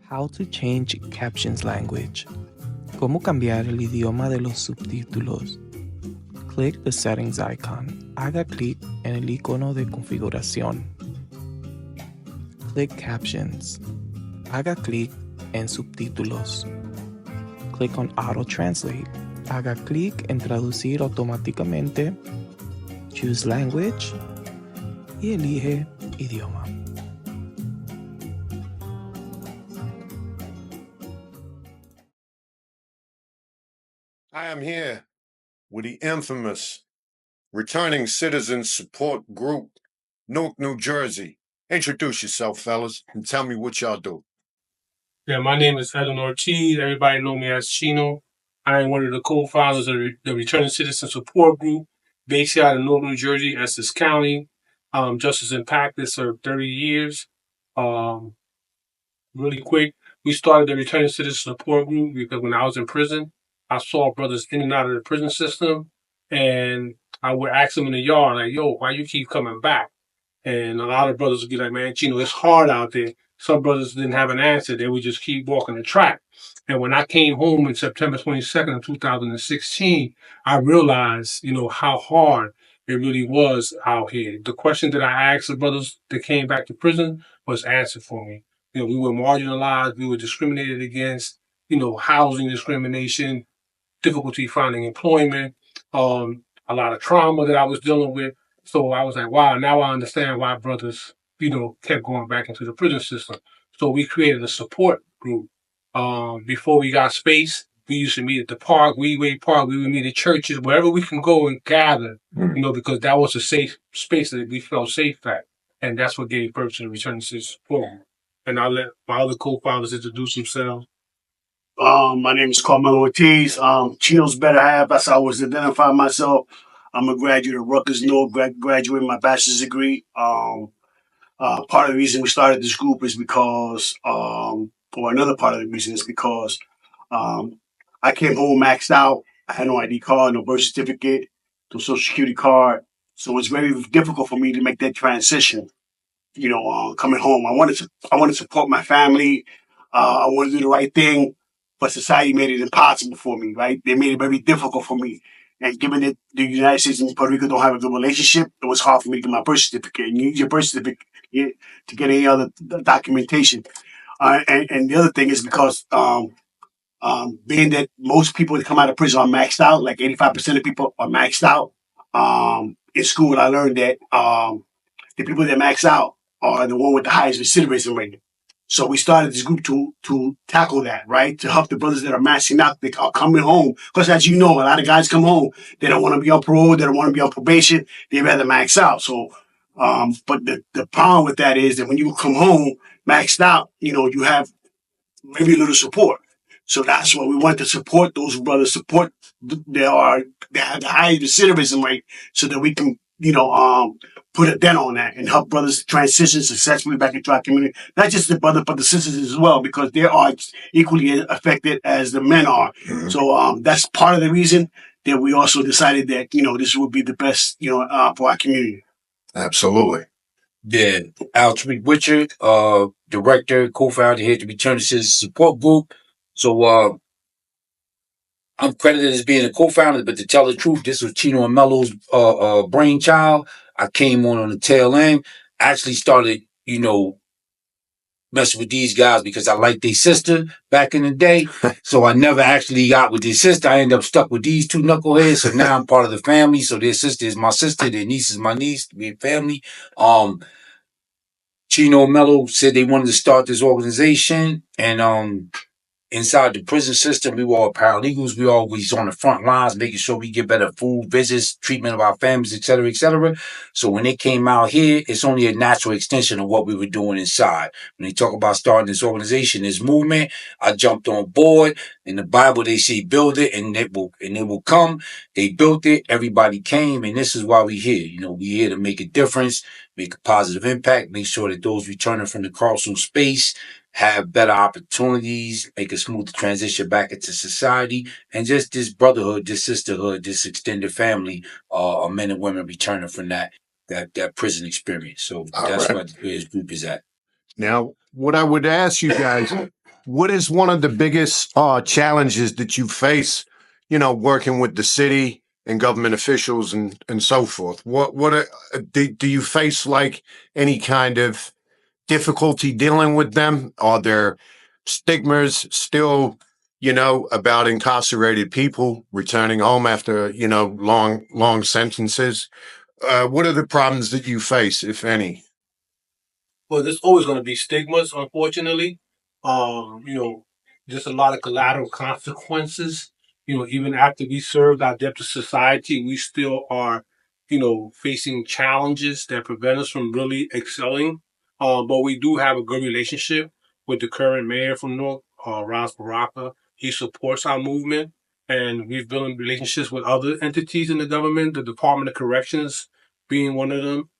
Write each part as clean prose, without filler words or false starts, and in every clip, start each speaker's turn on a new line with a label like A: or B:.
A: How to change captions language. Cómo cambiar el idioma de los subtítulos. Click the settings icon. Haga clic en el icono de configuración. Click captions. Haga clic en subtítulos. Click on auto translate. Haga clic en traducir automáticamente. Choose language y elige idioma.
B: I am here with the infamous Returning Citizens Support Group, Newark, New Jersey. Introduce yourself, fellas, and tell me what y'all do.
C: Yeah, my name is Edwin Ortiz. Everybody know me as Chino. I am one of the co-founders of the Returning Citizen Support Group, based out of Newark, New Jersey, Essex County. Justice in practice served 30 years. Really quick, we started the Returning Citizen Support Group because when I was in prison, I saw brothers in and out of the prison system, and I would ask them in the yard, like, yo, why you keep coming back? And a lot of brothers would be like, man, Chino, it's hard out there. Some brothers didn't have an answer. They would just keep walking the track. And when I came home on September 22nd of 2016, I realized, how hard it really was out here. The question that I asked the brothers that came back to prison was answered for me. We were marginalized. We were discriminated against, housing discrimination, difficulty finding employment, a lot of trauma that I was dealing with. So I was like, wow, now I understand why brothers, kept going back into the prison system. So we created a support group. Before we got space, we used to meet at the park, Weedway Park. We would meet at churches, wherever we can go and gather, because that was a safe space that we felt safe at. And that's what gave birth to the Returning Citizen Support Group. And I'll let my other co-founders introduce themselves.
D: My name is Carmelo Ortiz. Chino's better half. That's how I always identify myself. I'm a graduate of Rutgers North, graduated my bachelor's degree. Part of the reason we started this group is because, or another part of the reason is because I came home maxed out. I had no ID card, no birth certificate, no social security card. So it's very difficult for me to make that transition. Coming home, I wanted to support my family. I wanted to do the right thing, but society made it impossible for me. Right? They made it very difficult for me. And given that the United States and Puerto Rico don't have a good relationship, it was hard for me to get my birth certificate. And you use your birth certificate to get any other documentation. And the other thing is because being that most people that come out of prison are maxed out, like 85% of people are maxed out. In school, I learned that the people that max out are the one with the highest recidivism rate. So we started this group to tackle that, right? To help the brothers that are maxing out, that are coming home. Because as you know, a lot of guys come home, they don't want to be on parole, they don't want to be on probation, they rather max out. So, but the problem with that is that when you come home maxed out, you have very little support. So that's why we want to support those brothers, support they have the highest recidivism rate, so that we can, put a dent on that and help brothers transition successfully back into our community. Not just the brothers, but the sisters as well, because they are equally affected as the men are. Mm-hmm. So that's part of the reason that we also decided that, this would be the best, for our community.
B: Absolutely.
E: Yeah, Altry Richard, director, co-founder here at the Returning Citizen Support Group. So I'm credited as being a co-founder, but to tell the truth, this was Chino and Melo's brainchild. I came on the tail end. Actually started, messing with these guys because I liked their sister back in the day. So I never actually got with their sister. I ended up stuck with these two knuckleheads. So now I'm part of the family. So their sister is my sister, their niece is my niece. We're family. Chino and Melo said they wanted to start this organization, and inside the prison system, we were all paralegals. We always on the front lines, making sure we get better food, visits, treatment of our families, et cetera, et cetera. So when they came out here, it's only a natural extension of what we were doing inside. When they talk about starting this organization, this movement, I jumped on board. In the Bible, they say build it and it will come. They built it. Everybody came, and this is why we're here. We're here to make a difference, make a positive impact, make sure that those returning from the carceral space have better opportunities, make a smoother transition back into society, and just this brotherhood, this sisterhood, this extended family of men and women returning from that prison experience. So that's what this group is at.
B: Now, what I would ask you guys, What is one of the biggest challenges that you face, working with the city and government officials and so forth? Do you face like any kind of difficulty dealing with them? Are there stigmas still, about incarcerated people returning home after, long sentences? What are the problems that you face, if any?
C: Well, there's always going to be stigmas, unfortunately. Just a lot of collateral consequences. Even after we served our debt to society, we still are, facing challenges that prevent us from really excelling. But we do have a good relationship with the current mayor from North, Ras Baraka. He supports our movement, and we've built relationships with other entities in the government, the Department of Corrections being one of them.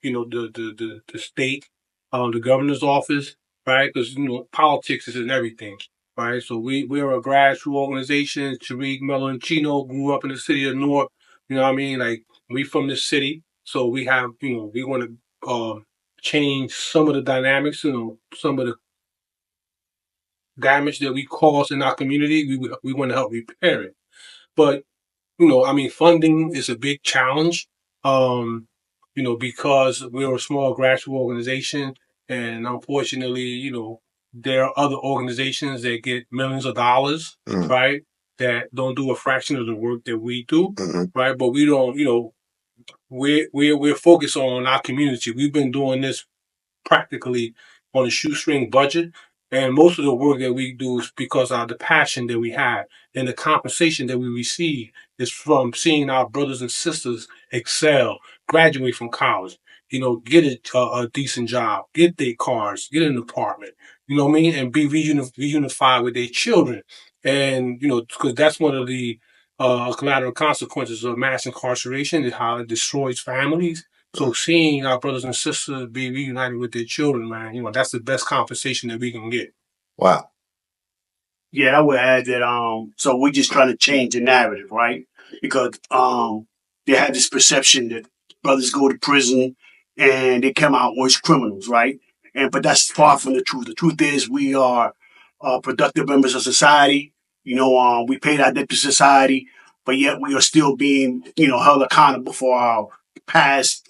C: The state, the governor's office, right? Because politics is in everything, right? So we're a grassroots organization. Tariq Melanchino grew up in the city of Newark. You know what I mean? Like we from this city, so we have we want to change some of the dynamics. Some of the damage that we cause in our community. We want to help repair it, but funding is a big challenge. Because we're a small grassroots organization, and unfortunately, there are other organizations that get millions of dollars, right? That don't do a fraction of the work that we do, right? But we don't, we're focused on our community. We've been doing this practically on a shoestring budget. And most of the work that we do is because of the passion that we have and the compensation that we receive is from seeing our brothers and sisters excel, graduate from college, get a decent job, get their cars, get an apartment, you know what I mean? And be reunified with their children. And, because that's one of the collateral consequences of mass incarceration is how it destroys families. So seeing our brothers and sisters be reunited with their children, man, that's the best compensation that we can get.
B: Wow.
D: Yeah, I would add that so we're just trying to change the narrative, right? Because they have this perception that brothers go to prison and they come out worse criminals, right? But that's far from the truth. The truth is we are productive members of society. We paid our debt to society, but yet we are still being, held accountable for our past,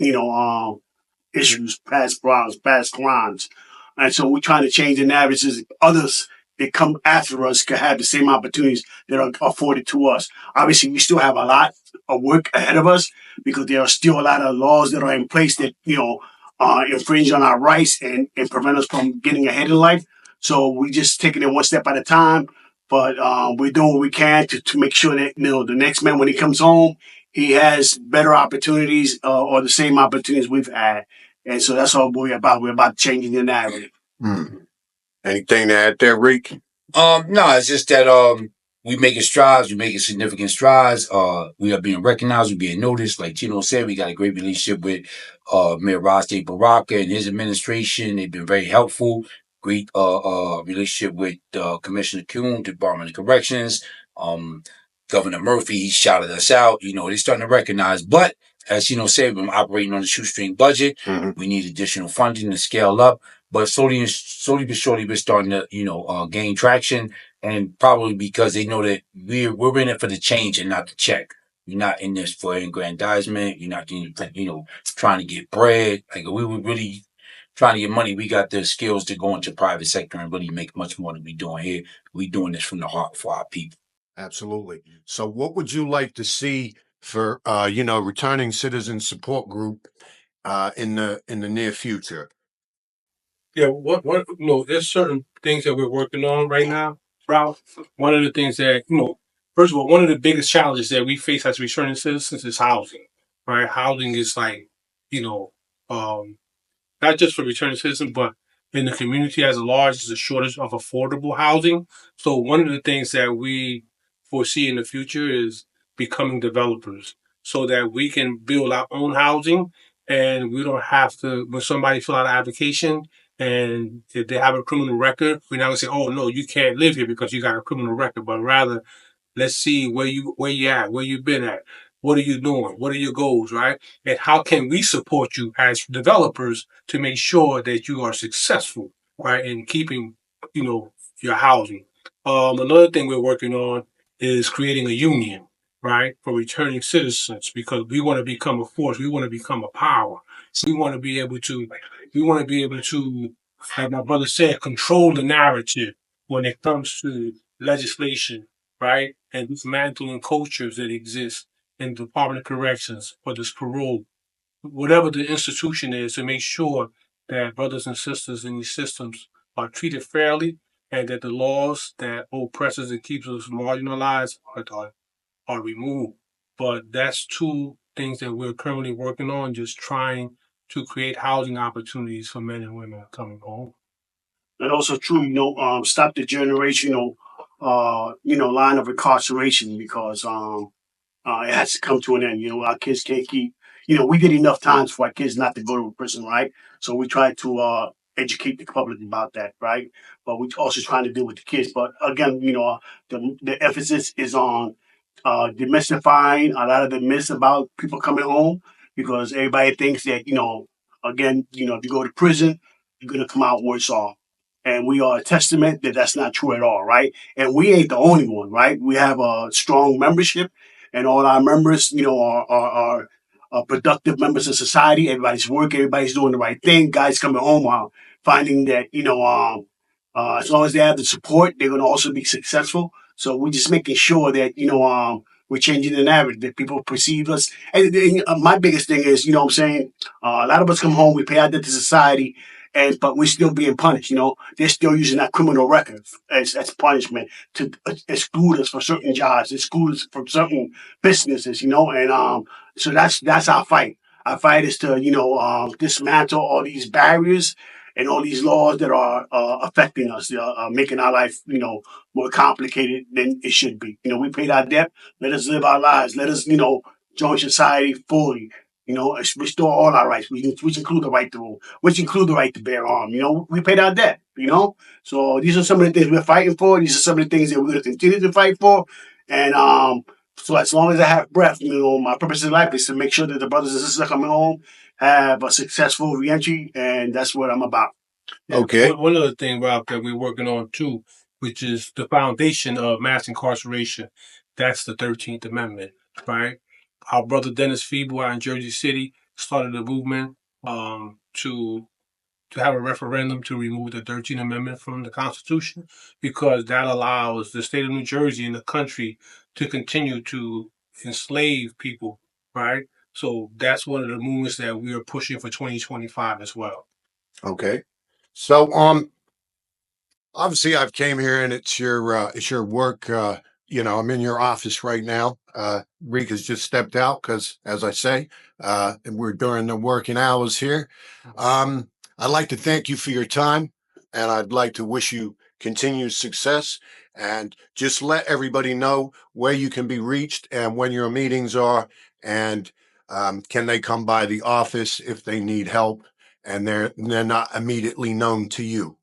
D: issues, past problems, past crimes. And so we're trying to change the narratives. Others that come after us can have the same opportunities that are afforded to us. Obviously, we still have a lot of work ahead of us because there are still a lot of laws that are in place that, infringe on our rights and prevent us from getting ahead in life. So we just taking it one step at a time. But we're doing what we can to make sure that, the next man, when he comes home, he has better opportunities or the same opportunities we've had. And so that's all we're about. We're about changing the narrative.
B: Anything to add there, Reek?
E: No, it's just that we making strides, we making significant strides. We are being recognized, we're being noticed. Like Tino said, we got a great relationship with Mayor Rostate Baraka and his administration. They've been very helpful. Great relationship with Commissioner Kuhn, Department of Corrections. Governor Murphy, he shouted us out. They're starting to recognize. But as said, we're operating on a shoestring budget. We need additional funding to scale up. But slowly but surely, we're starting to, gain traction, and probably because they know that we're in it for the change and not the check. You're not in this for aggrandizement. You're not trying to get bread. Like we were really trying to get money. We got the skills to go into private sector and really make much more than we doing here. We doing this from the heart for our people.
B: Absolutely. So, what would you like to see for returning citizen support group in the near future?
C: Yeah, there's certain things that we're working on right now, Ralph. One of the things that, first of all, one of the biggest challenges that we face as returning citizens is housing, right? Housing is like, not just for returning citizens, but in the community as a large, is a shortage of affordable housing. So one of the things that we foresee in the future is becoming developers so that we can build our own housing and we don't have to, when somebody fill out an application and if they have a criminal record, we're not gonna say, oh no, you can't live here because you got a criminal record, but rather let's see where you at, where you been at, what are you doing, what are your goals, right? And how can we support you as developers to make sure that you are successful, right, in keeping your housing. Another thing we're working on is creating a union, right, for returning citizens, because we want to become a force. We want to become a power. We want to be able to, like my brother said, control the narrative when it comes to legislation, right, and dismantling cultures that exist in the Department of Corrections or this parole, whatever the institution is, to make sure that brothers and sisters in these systems are treated fairly and that the laws that oppresses and keeps us marginalized are removed. But that's two things that we're currently working on, just trying to create housing opportunities for men and women coming home.
D: And also true, stop the generational, line of incarceration because it has to come to an end. Our kids can't keep. We did enough times for our kids not to go to prison, right? So we try to educate the public about that, right? But we also trying to deal with the kids. But again, the emphasis is on demystifying a lot of the myths about people coming home because everybody thinks that again, if you go to prison, you're gonna come out worse off. And we are a testament that that's not true at all, right? And we ain't the only one, right? We have a strong membership and all our members, are productive members of society. Everybody's working, everybody's doing the right thing. Guys coming home are finding that, as long as they have the support, they're going to also be successful. So we're just making sure that, we're changing the narrative that people perceive us. And my biggest thing is, what I'm saying, a lot of us come home, we pay our debt to society, but we're still being punished. They're still using that criminal record as punishment to exclude us from certain jobs, exclude us from certain businesses. And so that's our fight. Our fight is to dismantle all these barriers and all these laws that are affecting us, making our life more complicated than it should be. We paid our debt. Let us live our lives. Let us join society fully. Restore all our rights, which include the right to rule, which include the right to bear arms. We paid our debt. So these are some of the things we're fighting for. These are some of the things that we're going to continue to fight for. And so as long as I have breath, my purpose in life is to make sure that the brothers and sisters coming home have a successful reentry, and that's what I'm about.
B: Okay.
C: One other thing, Rob, that we're working on too, which is the foundation of mass incarceration. That's the 13th Amendment, right? Our brother Dennis Feeble out in Jersey City started a movement to have a referendum to remove the 13th Amendment from the Constitution because that allows the state of New Jersey and the country to continue to enslave people, right? So that's one of the movements that we are pushing for 2025 as well.
B: Okay. So obviously I've came here and it's your work. I'm in your office right now. Rika's just stepped out because, as I say, we're during the working hours here. I'd like to thank you for your time, and I'd like to wish you continued success. And just let everybody know where you can be reached and when your meetings are, and can they come by the office if they need help and they're not immediately known to you.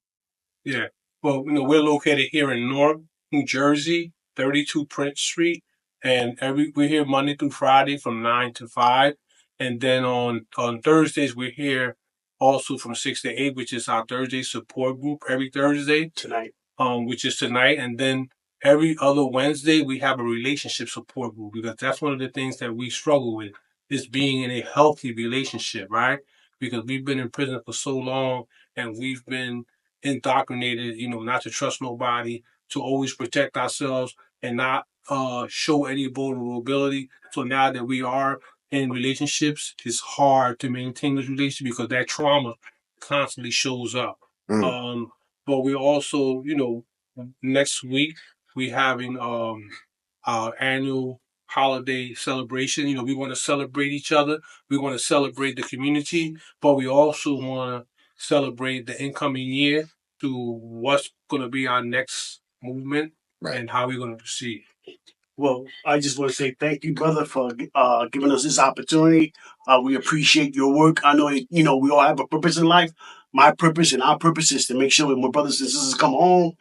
C: Yeah. Well, we're located here in Newark, New Jersey, 32 Prince Street, and we're here Monday through Friday from 9 to 5. And then on Thursdays, we're here also from 6 to 8, which is our Thursday support group every Thursday.
D: Tonight.
C: Which is tonight. And then every other Wednesday, we have a relationship support group because that's one of the things that we struggle with is being in a healthy relationship, right? Because we've been in prison for so long and we've been indoctrinated, not to trust nobody, to always protect ourselves and not show any vulnerability. So now that we are in relationships, it's hard to maintain those relationships because that trauma constantly shows up. But we also, next week we having our annual holiday celebration. We want to celebrate each other. We want to celebrate the community, but we also want to celebrate the incoming year to what's going to be our next movement and how we're going to proceed.
D: Well, I just want to say thank you, brother, for giving us this opportunity. We appreciate your work. I know, we all have a purpose in life. My purpose and our purpose is to make sure when my brothers and sisters come home,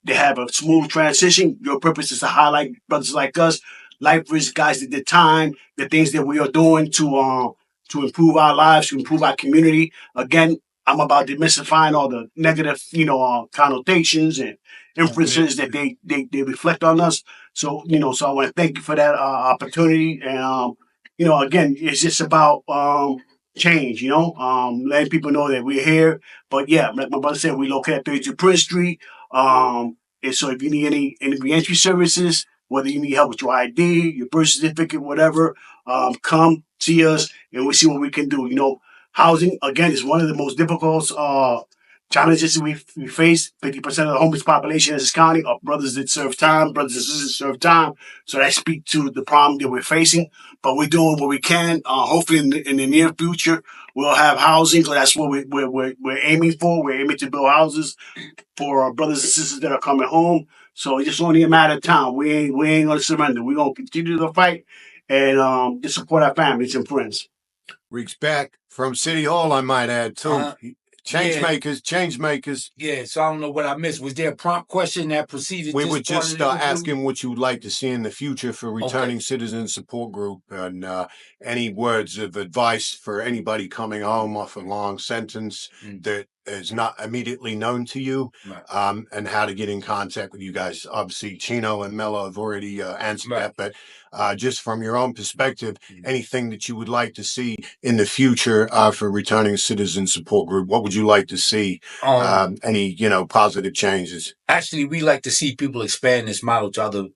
D: they have a smooth transition. Your purpose is to highlight brothers like us, life risk guys at the time, the things that we are doing to improve our lives, to improve our community. Again, I'm about demystifying all the negative, connotations and inferences that they reflect on us. So, so I want to thank you for that opportunity. And, again, it's just about change, letting people know that we're here. But yeah, like my brother said, we located at 32 Prince Street. And so if you need any reentry services, whether you need help with your ID, your birth certificate, whatever, come see us and we'll see what we can do. Housing, again, is one of the most difficult challenges we face. 50% of the homeless population in this county are brothers that serve time, brothers and sisters that serve time. So that speaks to the problem that we're facing. But we're doing what we can. Hopefully, in the near future, we'll have housing. So that's what we're aiming for. We're aiming to build houses for our brothers and sisters that are coming home. So it's just only a matter of time. We ain't gonna surrender. We're gonna continue to fight and just support our families and friends.
B: Reeks back from City Hall, I might add, too. Change makers.
E: Yeah, so I don't know what I missed. Was there a prompt question that proceeded?
B: We were just asking what you would like to see in the future for returning citizen support group, and any words of advice for anybody coming home off a long sentence that is not immediately known to you, and how to get in contact with you guys. Obviously, Chino and Mello have already answered that, but just from your own perspective, anything that you would like to see in the future for returning citizen support group, what would you like to see? Any positive changes?
E: Actually, we like to see people expand this model to other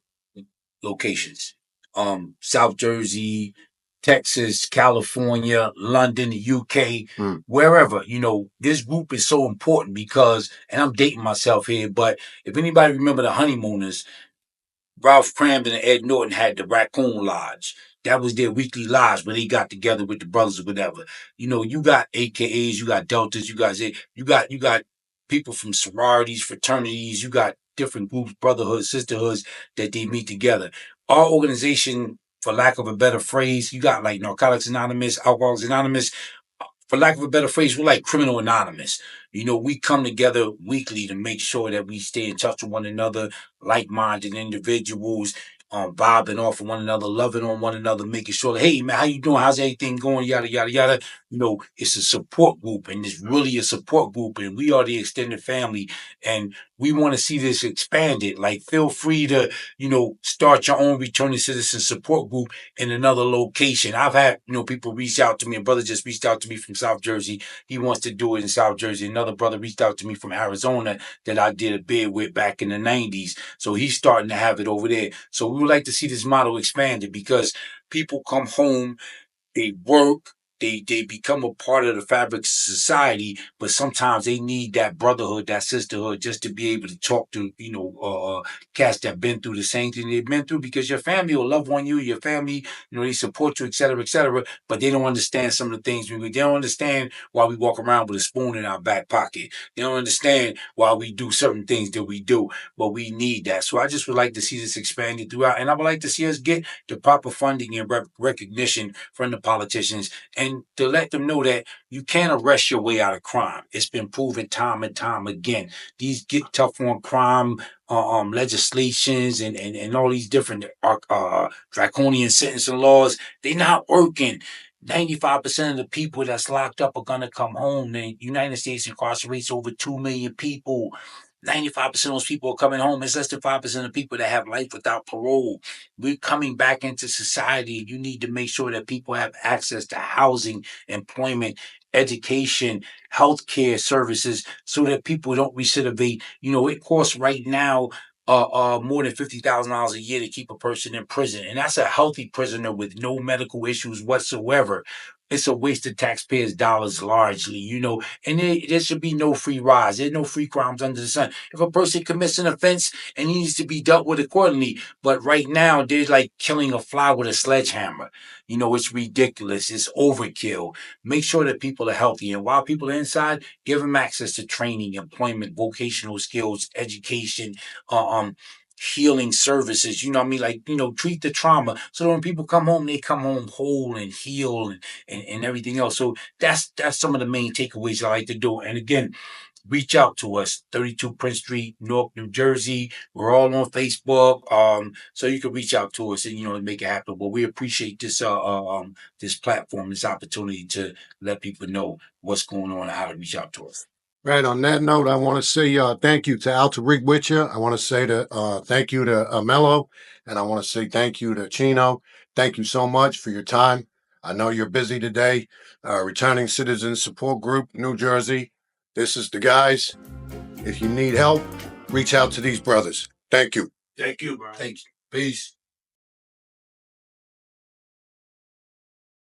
E: locations. South Jersey, Texas, California, London, the UK, wherever. This group is so important because, and I'm dating myself here, but if anybody remember the Honeymooners, Ralph Cramden and Ed Norton had the Raccoon Lodge. That was their weekly lodge where they got together with the brothers or whatever. You got AKAs, you got Deltas, you got people from sororities, fraternities, you got different groups, brotherhoods, sisterhoods that they meet together. Our organization, for lack of a better phrase, you got like Narcotics Anonymous, Alcoholics Anonymous. For lack of a better phrase, we're like Criminal Anonymous. We come together weekly to make sure that we stay in touch with one another, like-minded individuals, vibing off of one another, loving on one another, making sure that, hey, man, how you doing? How's everything going? Yada, yada, yada. It's a support group, and it's really a support group, and we are the extended family, and we want to see this expanded. Like, feel free to, start your own returning citizen support group in another location. I've had, people reach out to me. A brother just reached out to me from South Jersey. He wants to do it in South Jersey. Another brother reached out to me from Arizona that I did a bid with back in the 90s. So he's starting to have it over there. So we would like to see this model expanded because people come home, they work, they become a part of the fabric of society, but sometimes they need that brotherhood, that sisterhood, just to be able to talk to, cats that been through the same thing they've been through, because your family will love on you, your family, they support you, et cetera, but they don't understand some of the things they don't understand why we walk around with a spoon in our back pocket. They don't understand why we do certain things that we do, but we need that. So I just would like to see this expanded throughout, and I would like to see us get the proper funding and recognition from the politicians, and to let them know that you can't arrest your way out of crime. It's been proven time and time again. These get tough on crime legislations and all these different draconian sentencing laws, they're not working. 95% of the people that's locked up are going to come home. The United States incarcerates over 2 million people. 95% of those people are coming home. It's less than 5% of people that have life without parole. We're coming back into society. You need to make sure that people have access to housing, employment, education, healthcare services, so that people don't recidivate. It costs right now more than $50,000 a year to keep a person in prison, and that's a healthy prisoner with no medical issues whatsoever. It's a waste of taxpayers' dollars largely, and there should be no free rides. There's no free crimes under the sun. If a person commits an offense, and he needs to be dealt with accordingly. But right now, they're like killing a fly with a sledgehammer. It's ridiculous. It's overkill. Make sure that people are healthy. And while people are inside, give them access to training, employment, vocational skills, education, healing services, treat the trauma so that when people come home, they come home whole and healed and everything else. So that's some of the main takeaways I like to do. And again, reach out to us. 32 Prince Street, Newark, New Jersey. We're all on Facebook. So you can reach out to us and make it happen. But we appreciate this this platform, this opportunity to let people know what's going on and how to reach out to us.
B: Right. On that note, I want to say thank you to Alta Rig Witcher. I want to say thank you to Mello, and I want to say thank you to Chino. Thank you so much for your time. I know you're busy today. Returning Citizen Support Group, New Jersey. This is the guys. If you need help, reach out to these brothers. Thank you.
D: Thank you, bro.
E: Thank you. Peace.